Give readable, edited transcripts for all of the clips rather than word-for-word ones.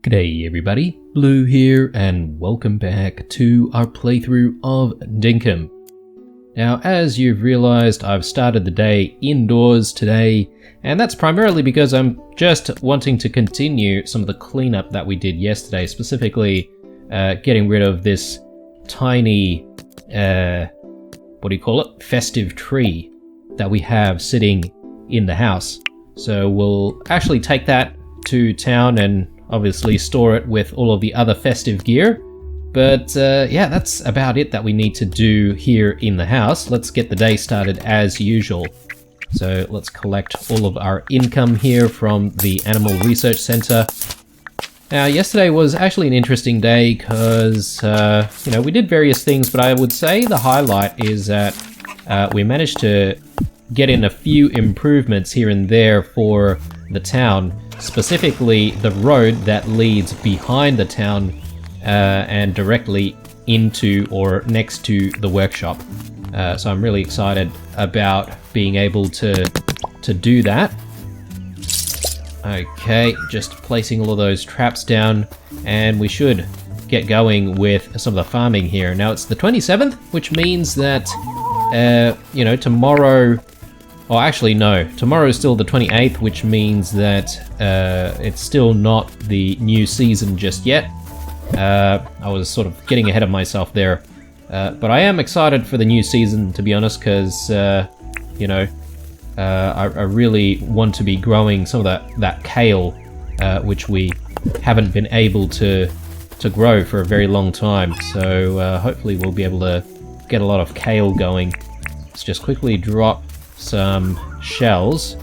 G'day everybody, Blue here, and welcome back to our playthrough of Dinkum. Now, as you've realized, I've started the day indoors today, and that's primarily because I'm just wanting to continue some of the cleanup that we did yesterday, specifically getting rid of this tiny, festive tree that we have sitting in the house. So we'll actually take that to town and obviously store it with all of the other festive gear. But yeah, that's about it that we need to do here in the house. Let's get the day started as usual. So let's collect all of our income here from the Animal Research Center. Now, yesterday was actually an interesting day because, we did various things, but I would say the highlight is that we managed to get in a few improvements here and there for the town. Specifically the road that leads behind the town and directly into or next to the workshop. So I'm really excited about being able to do that. Okay, just placing all of those traps down, and we should get going with some of the farming here. Now it's the 27th, which means that, tomorrow... Oh, actually, no. Tomorrow is still the 28th, which means that it's still not the new season just yet. I was sort of getting ahead of myself there. But I am excited for the new season, to be honest, because, I really want to be growing some of that kale, which we haven't been able to grow for a very long time. So hopefully we'll be able to get a lot of kale going. Let's just quickly drop some shells.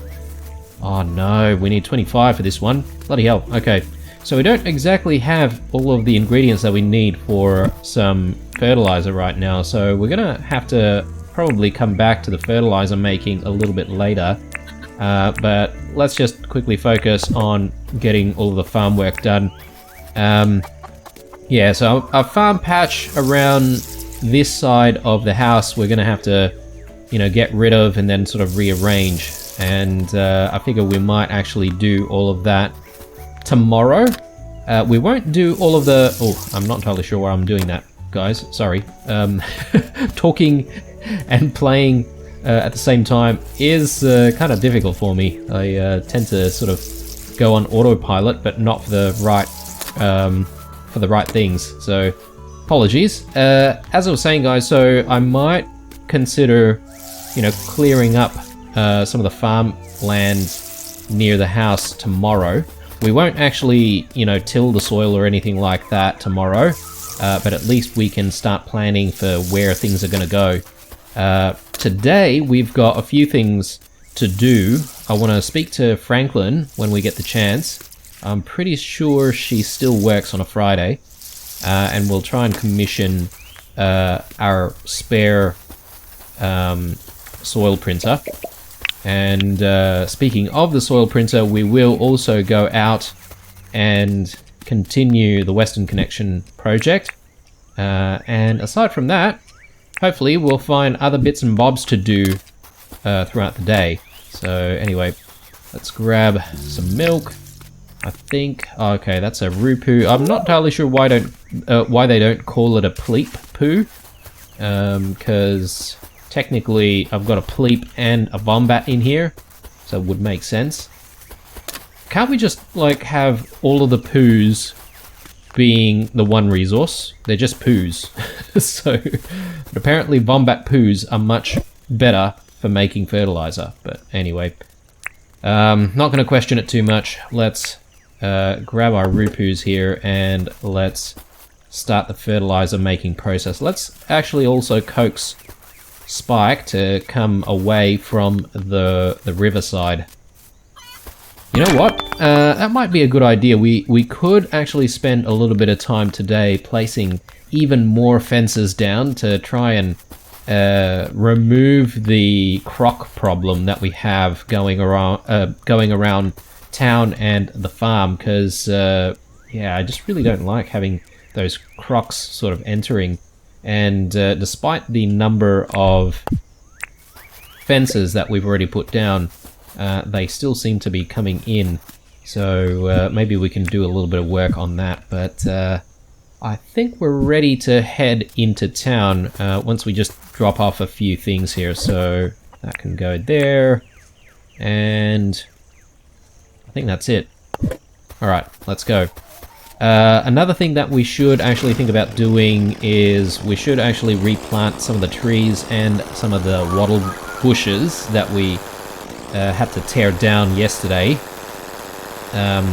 Oh no, we need 25 for this one. Bloody hell. Okay, so we don't exactly have all of the ingredients that we need for some fertilizer right now, so we're gonna have to probably come back to the fertilizer making a little bit later. But let's just quickly focus on getting all of the farm work done. Yeah, so our farm patch around this side of the house we're gonna have to get rid of and then sort of rearrange. And I figure we might actually do all of that tomorrow. We won't do all of the... Oh, I'm not entirely sure why I'm doing that, guys. Sorry. Talking and playing at the same time is kind of difficult for me. I tend to sort of go on autopilot, but not for the right things. So, apologies. As I was saying, guys, so I might consider clearing up some of the farmland near the house tomorrow. We won't actually, till the soil or anything like that tomorrow, but at least we can start planning for where things are going to go. Today, we've got a few things to do. I want to speak to Franklin when we get the chance. I'm pretty sure she still works on a Friday, and we'll try and commission our spare soil printer. And speaking of the soil printer, we will also go out and continue the Western Connection project. And aside from that, hopefully we'll find other bits and bobs to do throughout the day. So anyway, let's grab some milk. I think, okay, that's a rupu. I'm not entirely sure why they don't call it a pleep poo, because technically I've got a pleep and a wombat in here, so it would make sense. Can't we just have all of the poos being the one resource? They're just poos. So but apparently wombat poos are much better for making fertilizer. But anyway, not going to question it too much. Let's grab our rupus here and let's start the fertilizer making process. Let's actually also coax Spike to come away from the riverside. You know what? That might be a good idea. We could actually spend a little bit of time today placing even more fences down to try and remove the croc problem that we have going around town and the farm, because yeah, I just really don't like having those crocs sort of entering. And despite the number of fences that we've already put down, they still seem to be coming in So maybe we can do a little bit of work on that, but I think we're ready to head into town once we just drop off a few things here. So that can go there, and I think that's it. Alright, let's go. Another thing that we should actually think about doing is we should actually replant some of the trees and some of the wattle bushes that we had to tear down yesterday. I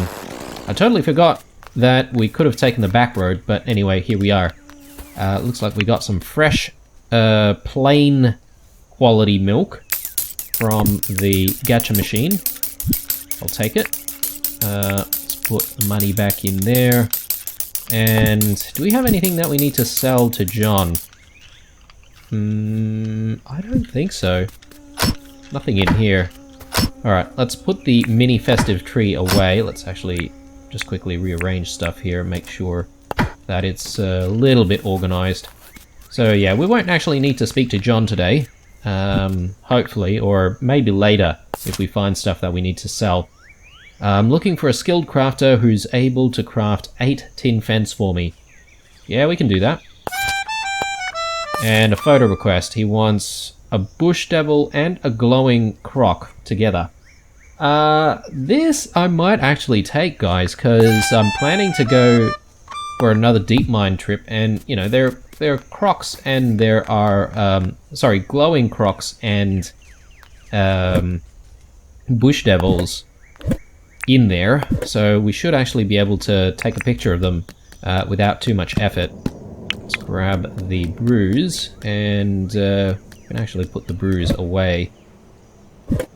totally forgot that we could have taken the back road, but anyway, here we are. Looks like we got some fresh, plain quality milk from the gacha machine. I'll take it. Let's put the money back in there. And do we have anything that we need to sell to John? I don't think so. Nothing in here. Alright, let's put the mini festive tree away. Let's actually just quickly rearrange stuff here and make sure that it's a little bit organized. So yeah, we won't actually need to speak to John today. Hopefully, or maybe later if we find stuff that we need to sell. I'm looking for a skilled crafter who's able to craft 8 tin fence for me. Yeah, we can do that. And a photo request. He wants a bush devil and a glowing croc together. This I might actually take, guys, because I'm planning to go for another deep mine trip, and you know, there are crocs and there are glowing crocs and bush devils in there, so we should actually be able to take a picture of them without too much effort. Let's grab the brews, and we can actually put the brews away.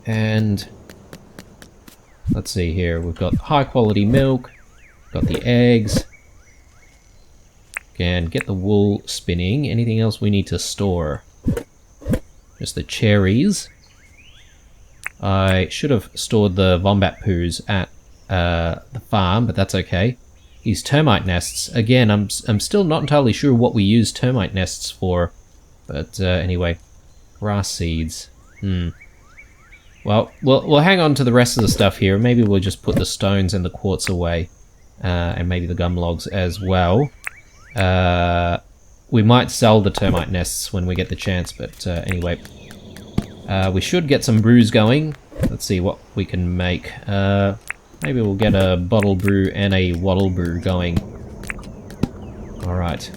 And let's see here, we've got high quality milk, got the eggs, can get the wool spinning. Anything else we need to store? Just the cherries. I should have stored the wombat poos at the farm, but that's okay. These termite nests, again, I'm still not entirely sure what we use termite nests for, but anyway, grass seeds. Well, we'll hang on to the rest of the stuff here. Maybe we'll just put the stones and the quartz away, and maybe the gum logs as well. We might sell the termite nests when we get the chance, but anyway. We should get some brews going. Let's see what we can make. Maybe we'll get a bottle brew and a wattle brew going. Alright.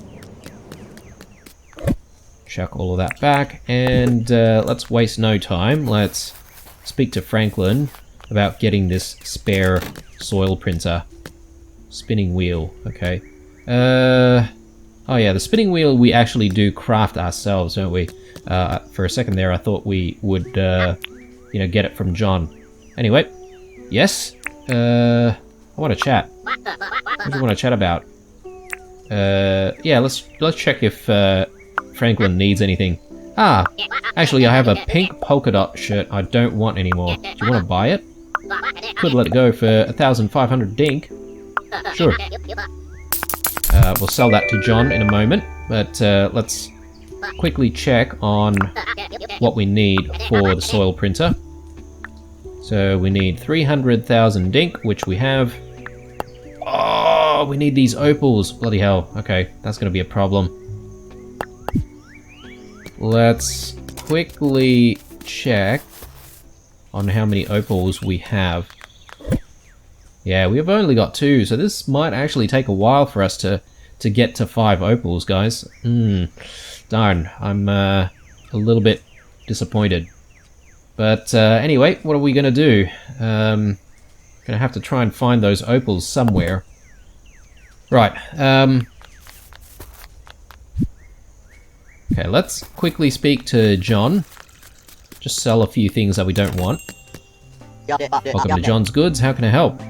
Chuck all of that back, and let's waste no time. Let's speak to Franklin about getting this spare soil printer. Spinning wheel, okay. Oh yeah, the spinning wheel we actually do craft ourselves, don't we? For a second there I thought we would, you know, get it from John. Anyway, yes? I want to chat. What do you want to chat about? Yeah, let's check if Franklin needs anything. Ah, actually I have a pink polka dot shirt I don't want anymore. Do you want to buy it? Could let it go for 1,500 dink. Sure. We'll sell that to John in a moment, but let's quickly check on what we need for the soil printer. So we need 300,000 dink, which we have. Oh, we need these opals. Bloody hell. Okay, that's going to be a problem. Let's quickly check on how many opals we have. Yeah, we've only got 2, so this might actually take a while for us to get to 5 opals, guys. Darn, I'm a little bit disappointed. But anyway, what are we going to do? Gonna have to try and find those opals somewhere. Right. Okay, let's quickly speak to John. Just sell a few things that we don't want. Welcome to John's Goods. How can I help?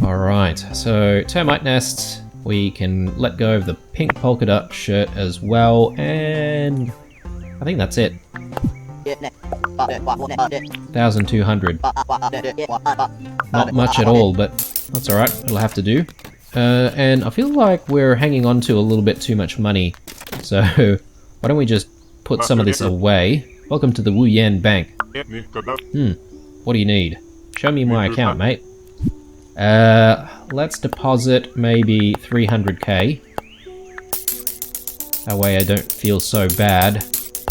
Alright, so termite nests. We can let go of the pink polka dot shirt as well, and I think that's it. 1,200. Not much at all, but that's alright. It'll have to do. And I feel like we're hanging on to a little bit too much money. So why don't we just put some of this away? Welcome to the Wu Yan Bank. What do you need? Show me my account, mate. Let's deposit maybe 300k. That way I don't feel so bad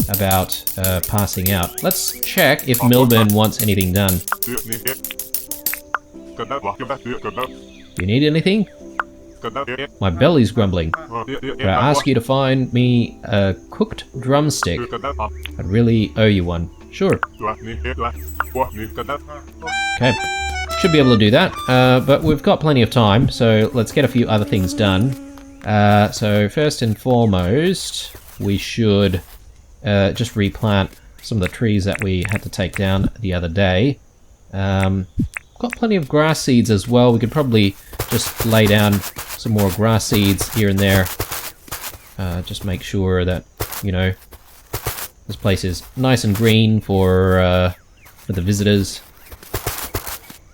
about passing out. Let's check if Milburn wants anything done. You need anything? My belly's grumbling. Could I ask you to find me a cooked drumstick? I'd really owe you one. Sure. Okay. Should be able to do that, but we've got plenty of time, so let's get a few other things done. So first and foremost, we should just replant some of the trees that we had to take down the other day. Got plenty of grass seeds as well. We could probably just lay down some more grass seeds here and there. Just make sure that, you know, this place is nice and green for the visitors.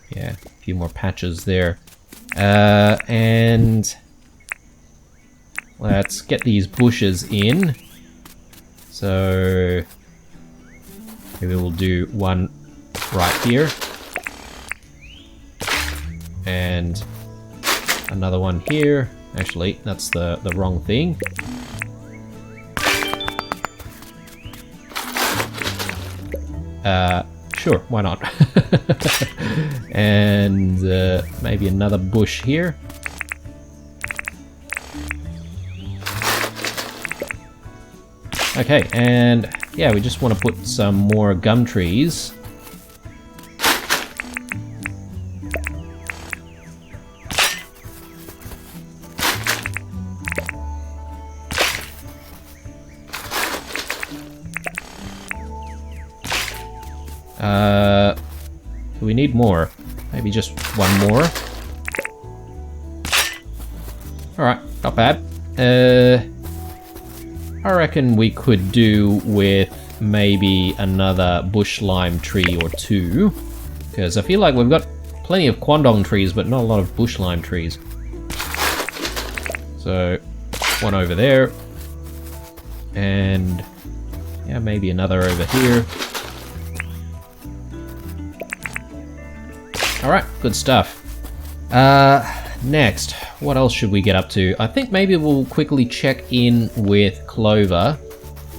Yeah, a few more patches there. And let's get these bushes in. So maybe we'll do one right here. And another one here. Actually, that's the wrong thing. Sure, why not? And maybe another bush here. Okay, and yeah, we just want to put some more gum trees. We need more. Maybe just one more. Alright, not bad. I reckon we could do with maybe another bush lime tree or two. Because I feel like we've got plenty of quandong trees, but not a lot of bush lime trees. So, one over there. And yeah, maybe another over here. Alright, good stuff. Next, what else should we get up to? I think maybe we'll quickly check in with Clover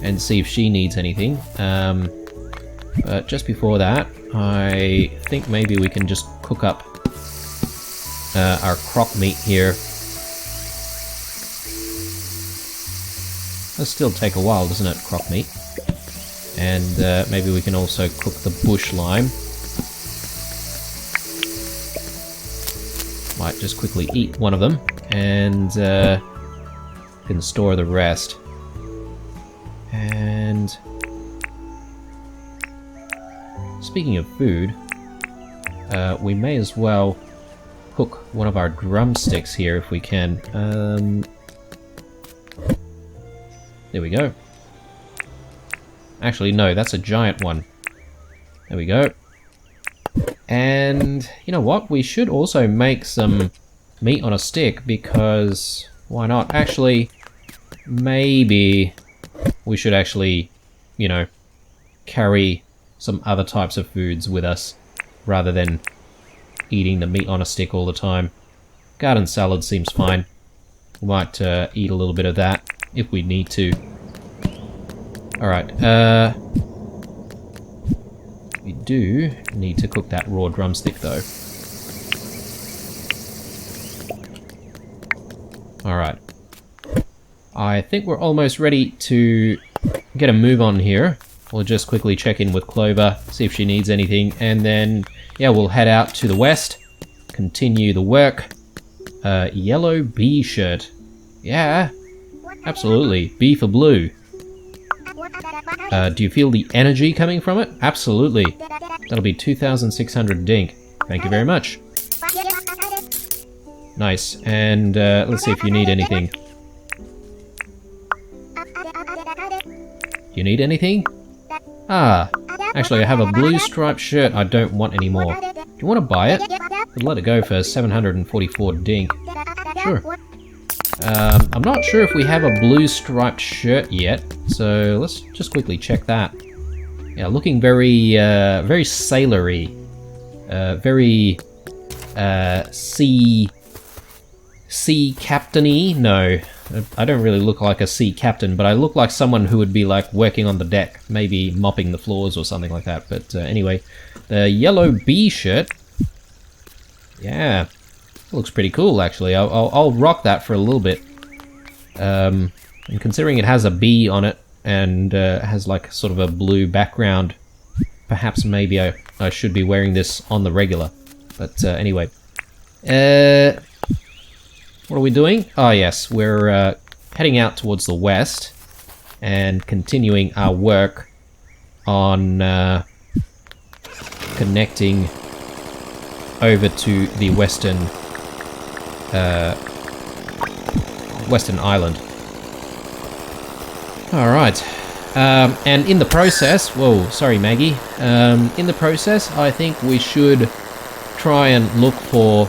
and see if she needs anything. But just before that, I think maybe we can just cook up our croc meat here. It'll still take a while, doesn't it, croc meat? And maybe we can also cook the bush lime. Might just quickly eat one of them, and can store the rest. And speaking of food, we may as well cook one of our drumsticks here if we can. There we go. Actually, no, that's a giant one. There we go. And you know what? We should also make some meat on a stick, because why not? Actually, maybe we should actually, you know, carry some other types of foods with us rather than eating the meat on a stick all the time. Garden salad seems fine. We might eat a little bit of that if we need to. Alright, we do need to cook that raw drumstick though. Alright. I think we're almost ready to get a move on here. We'll just quickly check in with Clover, see if she needs anything, and then, yeah, we'll head out to the west, continue the work. Yellow bee shirt. Yeah, absolutely. B for blue. Do you feel the energy coming from it? Absolutely. That'll be 2,600 dink. Thank you very much. Nice. And let's see if you need anything. You need anything? Ah, actually I have a blue striped shirt I don't want anymore. Do you want to buy it? I'd let it go for 744 dink. Sure. I'm not sure if we have a blue striped shirt yet, so let's just quickly check that. Yeah, looking very, very sailory. Very sea captain-y. No, I don't really look like a sea captain, but I look like someone who would be like working on the deck, maybe mopping the floors or something like that. But anyway, the yellow bee shirt. Yeah, looks pretty cool actually. I'll rock that for a little bit. And considering it has a bee on it and has like sort of a blue background, perhaps maybe I should be wearing this on the regular. But anyway, what are we doing? Oh yes, we're heading out towards the west and continuing our work on connecting over to the western island. Alright, and in the process, whoa, sorry Maggie, in the process I think we should try and look for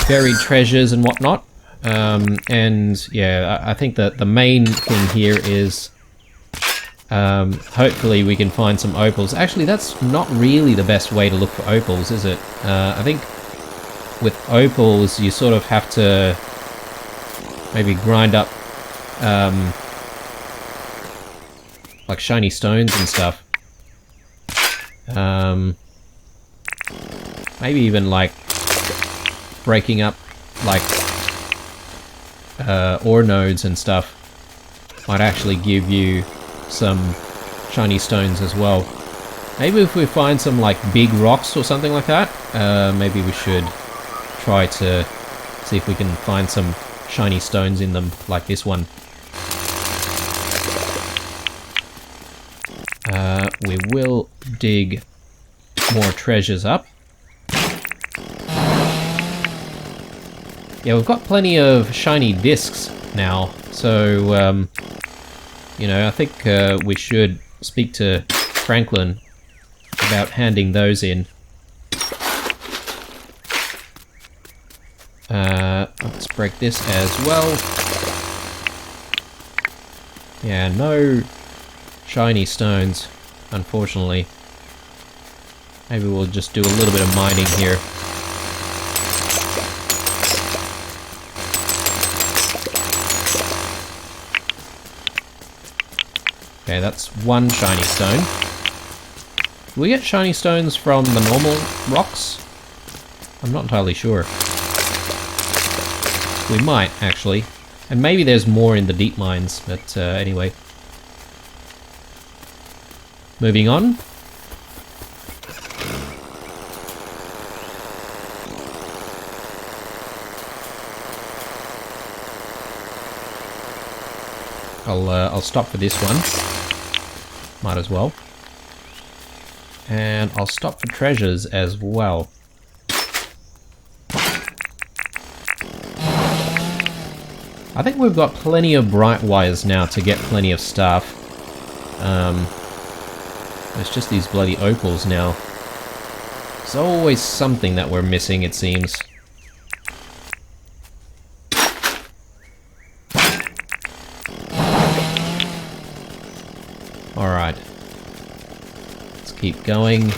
buried treasures and whatnot. And yeah, I think that the main thing here is hopefully we can find some opals. Actually, that's not really the best way to look for opals, is it? I think with opals you sort of have to maybe grind up like shiny stones and stuff. Maybe even like breaking up like ore nodes and stuff might actually give you some shiny stones as well. Maybe if we find some like big rocks or something like that, maybe we should try to see if we can find some shiny stones in them, like this one. We will dig more treasures up. Yeah, we've got plenty of shiny discs now, so, you know, I think we should speak to Franklin about handing those in. Let's break this as well. Yeah, no shiny stones, unfortunately. Maybe we'll just do a little bit of mining here. Okay, that's one shiny stone. Do we get shiny stones from the normal rocks? I'm not entirely sure. We might, actually. And maybe there's more in the deep mines, but anyway. Moving on. I'll stop for this one. Might as well. And I'll stop for treasures as well. I think we've got plenty of bright wires now to get plenty of stuff. It's just these bloody opals now. There's always something that we're missing, it seems. Alright. Let's keep going.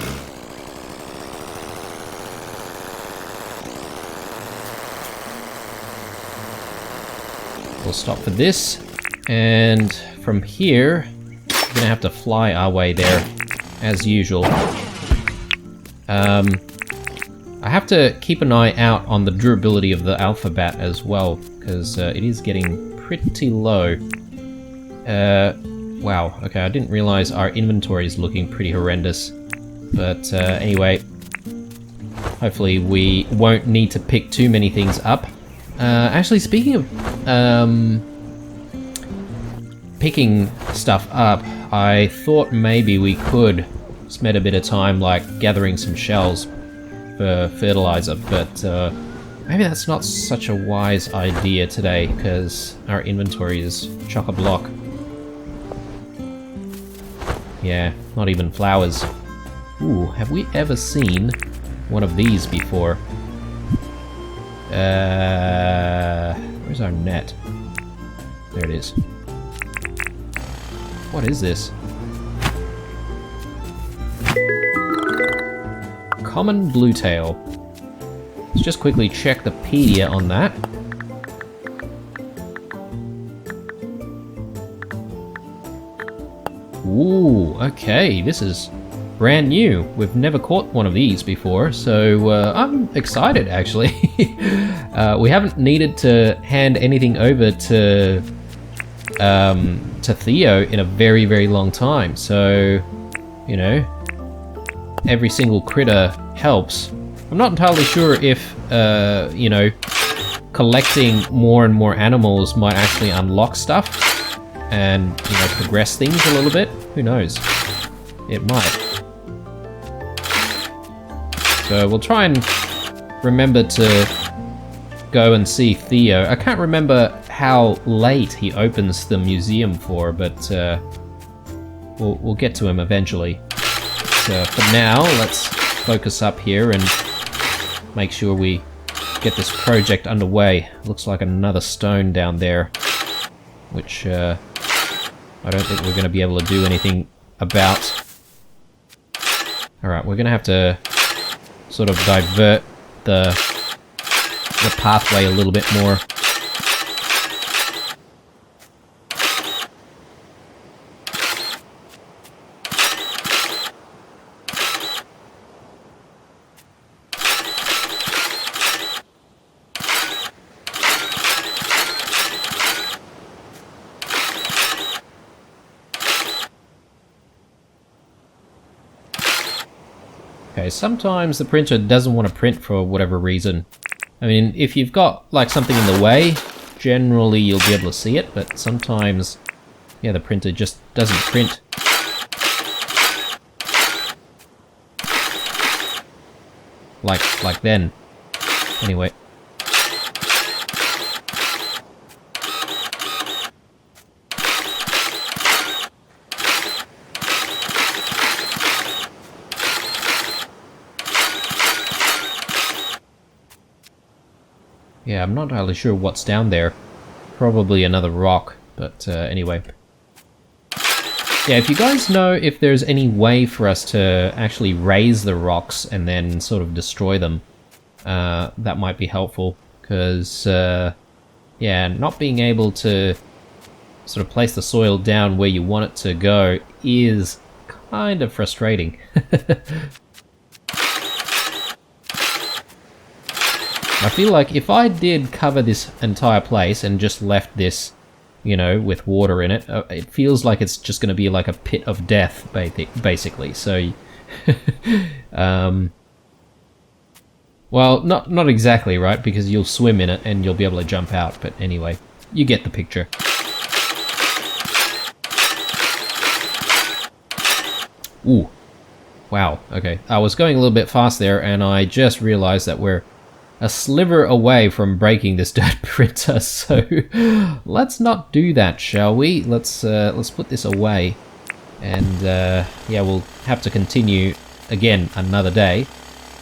We'll stop for this, and from here, we're gonna have to fly our way there, as usual. I have to keep an eye out on the durability of the alphabet as well, because it is getting pretty low. Wow, okay, I didn't realize our inventory is looking pretty horrendous. But anyway, hopefully we won't need to pick too many things up. Actually, speaking of picking stuff up, I thought maybe we could spend a bit of time like gathering some shells for fertilizer, but maybe that's not such a wise idea today because our inventory is chock-a-block. Yeah, not even flowers. Ooh, have we ever seen one of these before? Where's our net? There it is. What is this? common bluetail. Let's just quickly check the pedia on that. Ooh, okay, this is brand new. We've never caught one of these before, so I'm excited actually. We haven't needed to hand anything over to Theo in a very, very long time, so, you know, every single critter helps. I'm not entirely sure if, you know, collecting more and more animals might actually unlock stuff and, you know, progress things a little bit. Who knows? It might. So we'll try and remember to go and see Theo. I can't remember how late he opens the museum for, but we'll get to him eventually. So for now, let's focus up here and make sure we get this project underway. Looks like another stone down there, which I don't think we're going to be able to do anything about. Alright, we're going to have to sort of divert the pathway a little bit more. Okay, sometimes the printer doesn't want to print for whatever reason. I mean, if you've got like something in the way, generally you'll be able to see it, but sometimes, yeah, the printer just doesn't print. Like then. Anyway. Yeah, I'm not entirely sure what's down there. Probably another rock, but anyway. Yeah, if you guys know if there's any way for us to actually raise the rocks and then sort of destroy them, that might be helpful. Because, yeah, not being able to sort of place the soil down where you want it to go is kind of frustrating. I feel like if I did cover this entire place and just left this, you know, with water in it, it feels like it's just going to be like a pit of death, basically. So, well, not exactly, right? Because you'll swim in it and you'll be able to jump out. But anyway, you get the picture. Ooh. Wow, okay. I was going a little bit fast there and I just realized that we're a sliver away from breaking this dirt printer, so let's not do that, shall we? Let's put this away, and yeah, we'll have to continue again another day.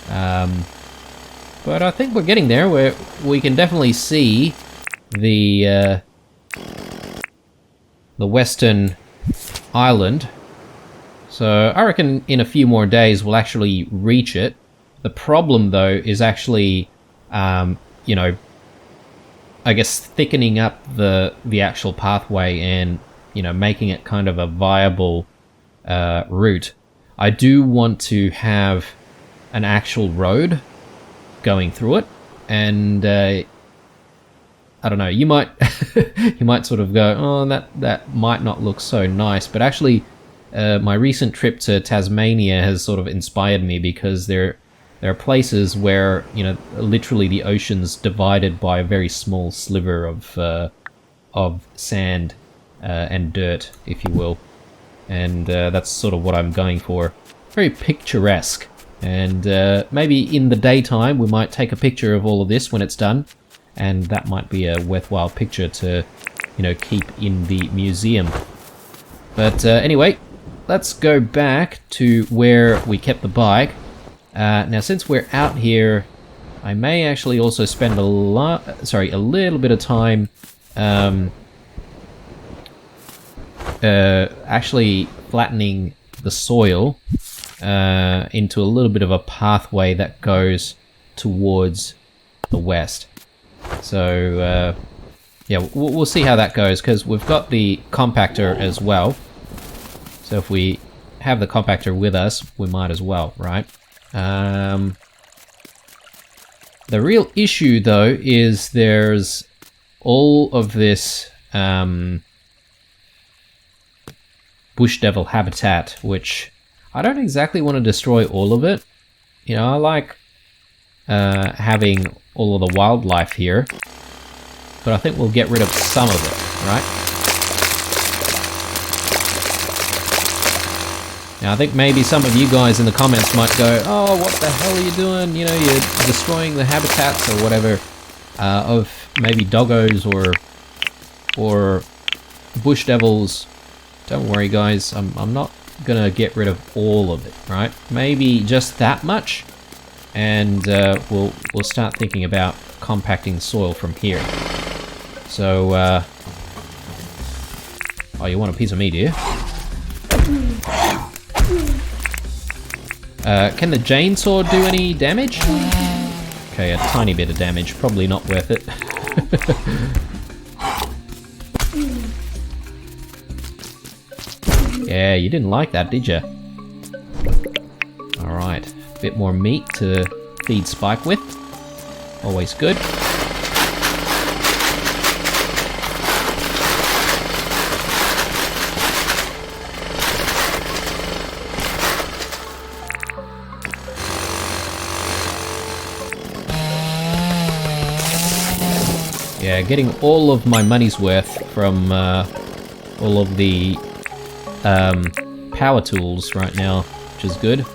But I think we're getting there, where we can definitely see the western island. So I reckon in a few more days we'll actually reach it. The problem, though, is actually you know, I guess thickening up the actual pathway and, you know, making it kind of a viable route. I do want to have an actual road going through it, and I don't know, you might you might sort of go, oh, that might not look so nice, but actually my recent trip to Tasmania has sort of inspired me, because there are places where, you know, literally the ocean's divided by a very small sliver of sand and dirt, if you will. And that's sort of what I'm going for. Very picturesque. And maybe in the daytime we might take a picture of all of this when it's done. And that might be a worthwhile picture to, you know, keep in the museum. But anyway, let's go back to where we kept the bike. Now, since we're out here, I may actually also spend a little bit of time actually flattening the soil into a little bit of a pathway that goes towards the west. So yeah, we'll see how that goes, because we've got the compactor as well. So if we have the compactor with us, we might as well, right? The real issue, though, is there's all of this bush devil habitat, which I don't exactly want to destroy all of it. You know, I like having all of the wildlife here, but I think we'll get rid of some of it, right? Now, I think maybe some of you guys in the comments might go, oh, what the hell are you doing? You know, you're destroying the habitats or whatever of maybe doggos or bush devils. Don't worry, guys. I'm not gonna get rid of all of it, right? Maybe just that much, and we'll start thinking about compacting soil from here. So, oh, you want a piece of me, do you? Can the chainsaw do any damage? Okay, a tiny bit of damage. Probably not worth it. Yeah, you didn't like that, did you? Alright, a bit more meat to feed Spike with. Always good. Yeah, getting all of my money's worth from all of the power tools right now, which is good.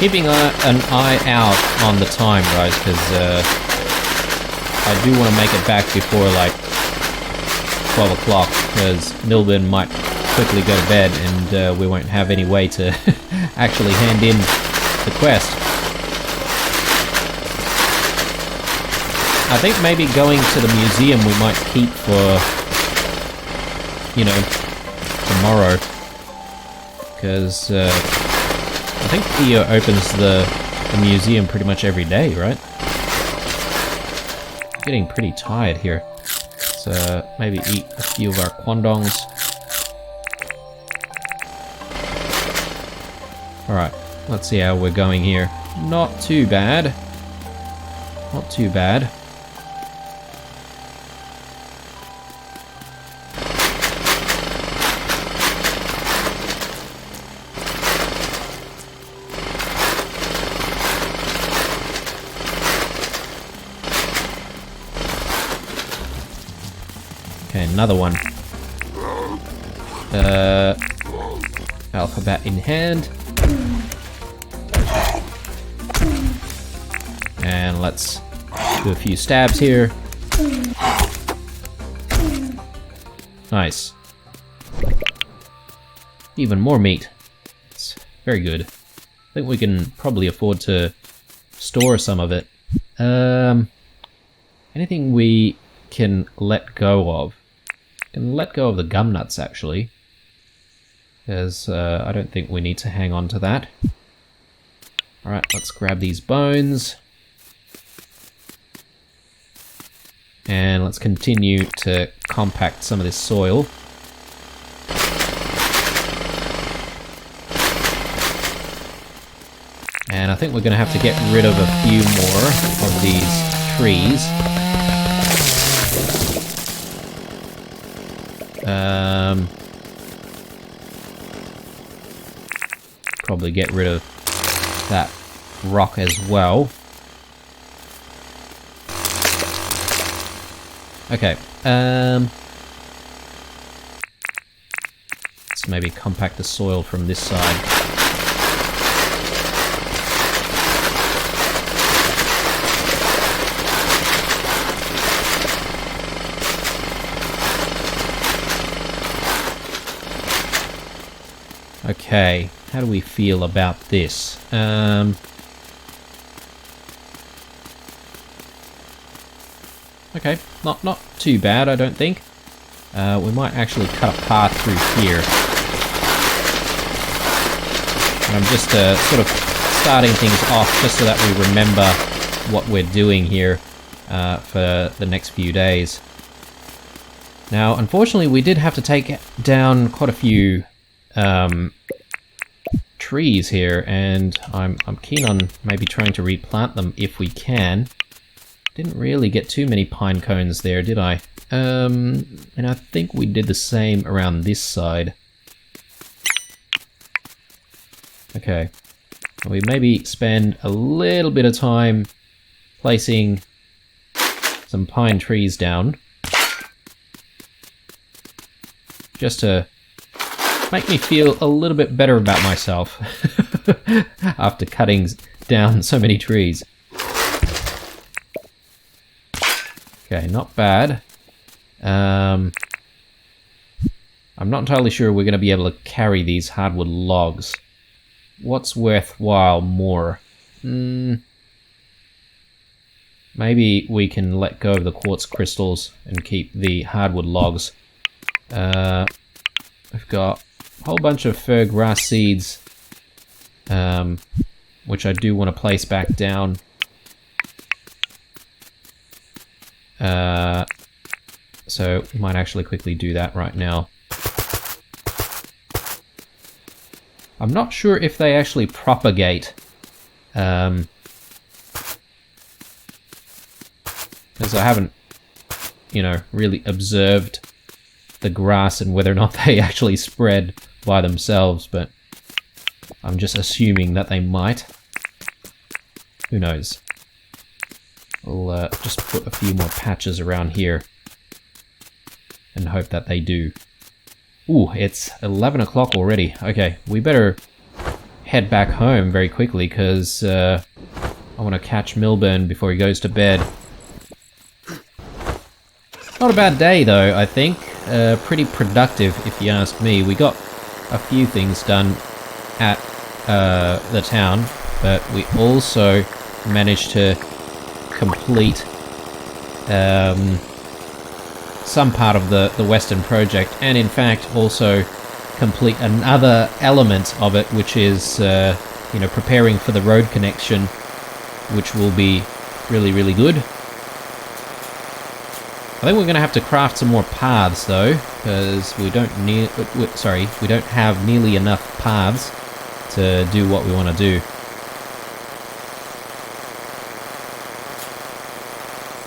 Keeping an eye out on the time, guys, because I do want to make it back before like 12 o'clock, because Milburn might quickly go to bed and we won't have any way to actually hand in the quest. I think maybe going to the museum we might keep for, you know, tomorrow, because I think Theo opens the museum pretty much every day, right? Getting pretty tired here. So maybe eat a few of our quandongs. Alright, let's see how we're going here. Not too bad. Not too bad. Okay, another one. Alphabet in hand. And let's do a few stabs here. Nice. Even more meat. It's very good. I think we can probably afford to store some of it. Anything we can let go of? Can let go of the gum nuts, actually, because I don't think we need to hang on to that. Alright, let's grab these bones. And let's continue to compact some of this soil. And I think we're going to have to get rid of a few more of these trees. Probably get rid of that rock as well. Okay, let's maybe compact the soil from this side. Okay, how do we feel about this? Okay, not too bad, I don't think. We might actually cut a path through here. And I'm just sort of starting things off just so that we remember what we're doing here for the next few days. Now, unfortunately, we did have to take down quite a few trees here, and I'm keen on maybe trying to replant them if we can. Didn't really get too many pine cones there, did I? And I think we did the same around this side. Okay. We maybe spend a little bit of time placing some pine trees down. Just to make me feel a little bit better about myself after cutting down so many trees. Okay, not bad. I'm not entirely sure we're going to be able to carry these hardwood logs. What's worthwhile more? Maybe we can let go of the quartz crystals and keep the hardwood logs. I've got a whole bunch of fir grass seeds, which I do want to place back down. So we might actually quickly do that right now. I'm not sure if they actually propagate, because I haven't, really observed the grass and whether or not they actually spread by themselves, but I'm just assuming that they might. Who knows? We'll just put a few more patches around here and hope that they do. Ooh, it's 11 o'clock already. Okay, we better head back home very quickly because I want to catch Milburn before he goes to bed. Not a bad day though, I think. Pretty productive if you ask me. We got a few things done at the town, but we also managed to complete some part of the Western project, and in fact also complete another element of it, which is preparing for the road connection, which will be really, really good. I think we're going to have to craft some more paths though, because we don't have nearly enough paths to do what we want to do.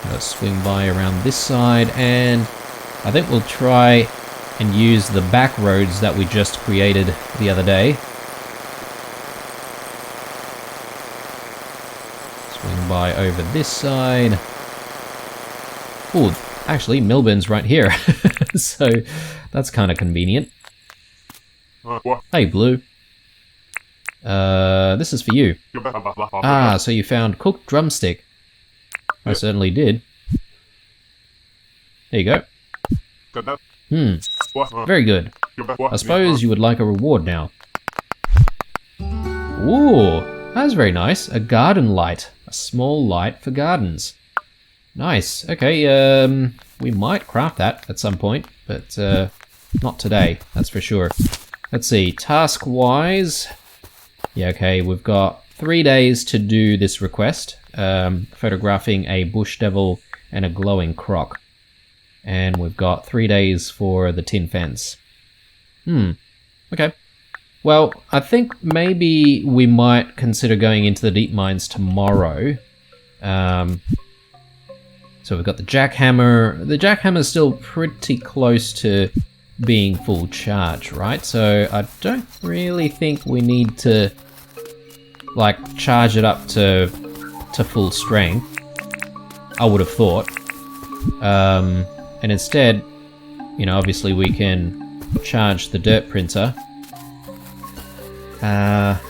Let's swing by around this side, and I think we'll try and use the back roads that we just created the other day. Swing by over this side. Oh, actually, Milburn's right here, so that's kind of convenient. Hey, Blue. This is for you. Ah, so you found cooked drumstick. I certainly did. There you go. Very good. I suppose you would like a reward now. Ooh, that's very nice. A garden light. A small light for gardens. Nice. Okay, we might craft that at some point, but not today, that's for sure. Let's see, task-wise... Yeah, okay, we've got 3 days to do this request. Photographing a bush devil and a glowing croc. And we've got 3 days for the tin fence. Okay. Well, I think maybe we might consider going into the deep mines tomorrow. So we've got the jackhammer. The jackhammer's still pretty close to being full charge, right? So I don't really think we need to, like, charge it up to full strength. I would have thought. And instead, obviously we can charge the dirt printer. Let's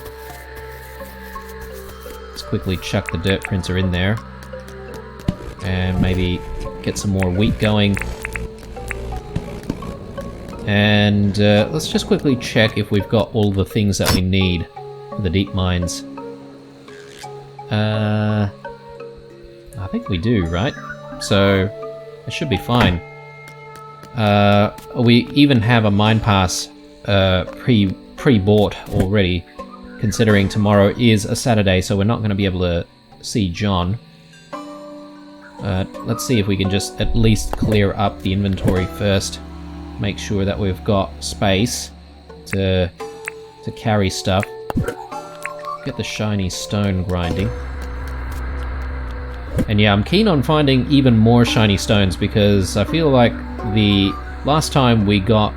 quickly chuck the dirt printer in there. And maybe get some more wheat going. And let's just quickly check if we've got all the things that we need for the deep mines. I think we do, right? So it should be fine. We even have a mine pass pre-bought already, considering tomorrow is a Saturday, so we're not going to be able to see John. Let's see if we can just at least clear up the inventory first. Make sure that we've got space to carry stuff. Get the shiny stone grinding. And yeah, I'm keen on finding even more shiny stones because I feel like the last time we got,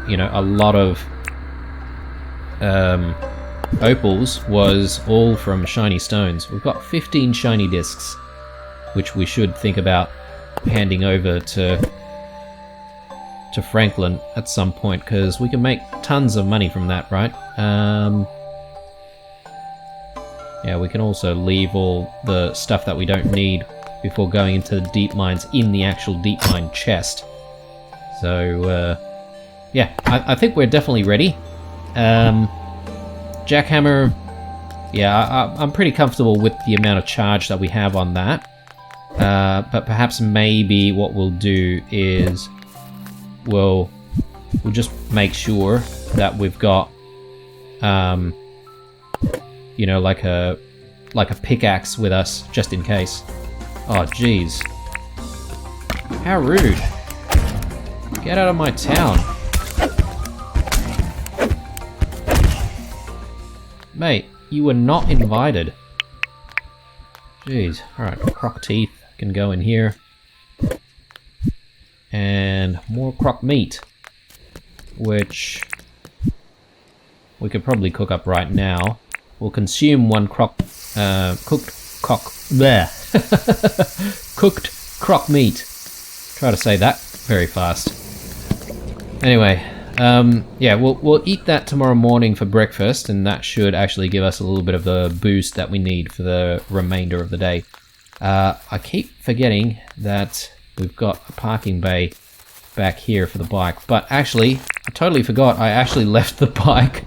you know, a lot of opals was all from shiny stones. We've got 15 shiny discs, which we should think about handing over to Franklin at some point, because we can make tons of money from that, right? Yeah, we can also leave all the stuff that we don't need before going into the deep mines in the actual deep mine chest. So, yeah, I think we're definitely ready. Jackhammer, yeah, I'm pretty comfortable with the amount of charge that we have on that. But perhaps maybe what we'll do is we'll just make sure that we've got, you know, like a pickaxe with us just in case. Oh, jeez. How rude. Get out of my town. Mate, you were not invited. Jeez. Alright, croc teeth can go in here. And more croc meat, which we could probably cook up right now. We'll consume one cooked croc meat. Try to say that very fast. Anyway, yeah, we'll eat that tomorrow morning for breakfast, and that should actually give us a little bit of the boost that we need for the remainder of the day. I keep forgetting that we've got a parking bay back here for the bike, but actually, I totally forgot. I actually left the bike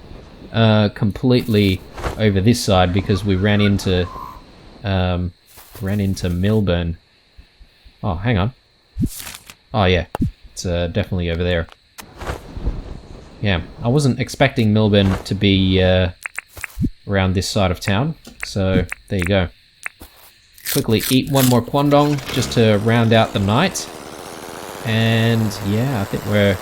completely over this side because we ran into Milburn. Oh, hang on. Oh yeah, it's definitely over there. Yeah, I wasn't expecting Milburn to be around this side of town, so there you go. Quickly eat one more quandong just to round out the night. And yeah, I think we're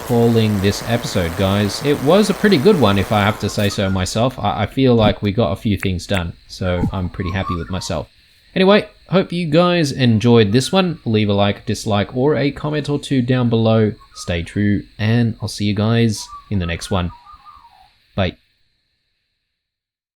calling this episode, guys. It was a pretty good one, if I have to say so myself. I feel like we got a few things done, so I'm pretty happy with myself. Anyway, hope you guys enjoyed this one. Leave a like, dislike, or a comment or two down below. Stay true, and I'll see you guys in the next one. Bye.